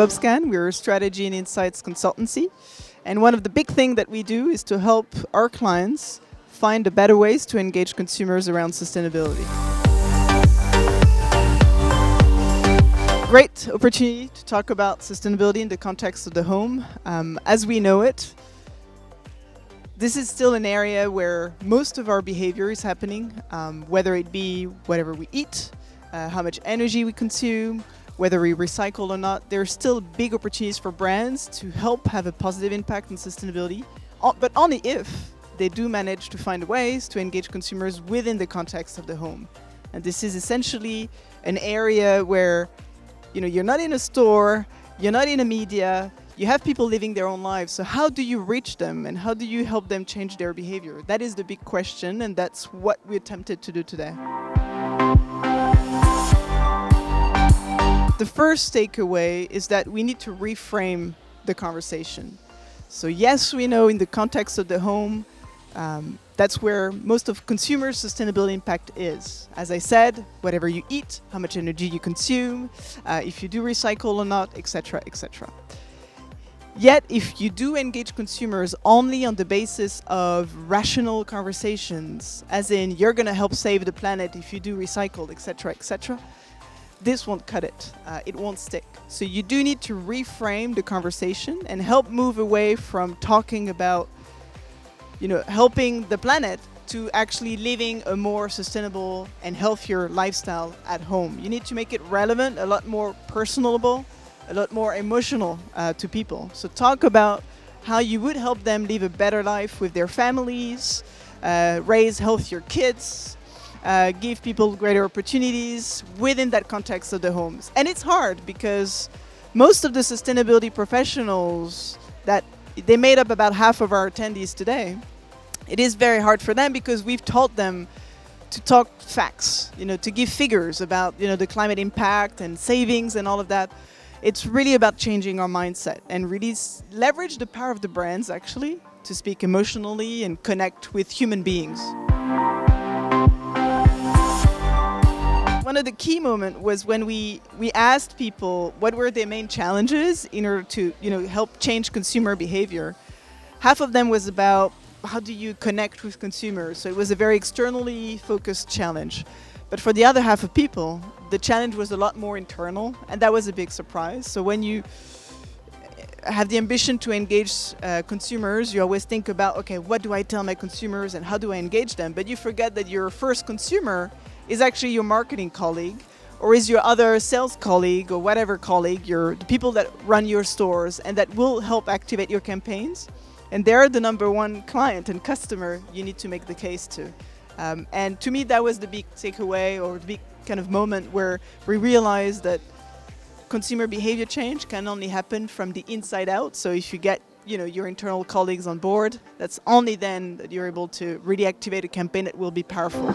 GlobeScan. We're a strategy and insights consultancy. And one of the big things that we do is to help our clients find the better ways to engage consumers around sustainability. Great opportunity to talk about sustainability in the context of the home. As we know it, this is still an area where most of our behavior is happening, whether it be whatever we eat, how much energy we consume, whether we recycle or not. There are still big opportunities for brands to help have a positive impact on sustainability, but only if they do manage to find ways to engage consumers within the context of the home. And this is essentially an area where you're not in a store, you're not in a media, you have people living their own lives. So how do you reach them and how do you help them change their behavior? That is the big question, and that's what we attempted to do today. The first takeaway is that we need to reframe the conversation. So yes, we know in the context of the home, that's where most of consumer sustainability impact is. As I said, whatever you eat, how much energy you consume, if you do recycle or not, etc., etc. Yet, if you do engage consumers only on the basis of rational conversations, as in you're going to help save the planet if you do recycle, etc., etc., this won't cut it. It won't stick. So you do need to reframe the conversation and help move away from talking about, helping the planet to actually living a more sustainable and healthier lifestyle at home. You need to make it relevant, a lot more personable, a lot more emotional to people. So talk about how you would help them live a better life with their families, raise healthier kids, give people greater opportunities within that context of the homes. And it's hard because most of the sustainability professionals that they made up about half of our attendees today. It is very hard for them because we've taught them to talk facts, to give figures about, the climate impact and savings and all of that. It's really about changing our mindset and really leverage the power of the brands actually to speak emotionally and connect with human beings. One of the key moments was when we asked people what were their main challenges in order to help change consumer behavior. Half of them was about how do you connect with consumers. So it was a very externally focused challenge. But for the other half of people, the challenge was a lot more internal, and that was a big surprise. So when you have the ambition to engage consumers, you always think about, okay, what do I tell my consumers and how do I engage them? But you forget that your first consumer is actually your marketing colleague, or is your other sales colleague, or whatever colleague, the people that run your stores and that will help activate your campaigns. And they're the number one client and customer you need to make the case to. And to me, that was the big takeaway, or the big kind of moment where we realized that consumer behavior change can only happen from the inside out. So if you get your internal colleagues on board, that's only then that you're able to really activate a campaign that will be powerful.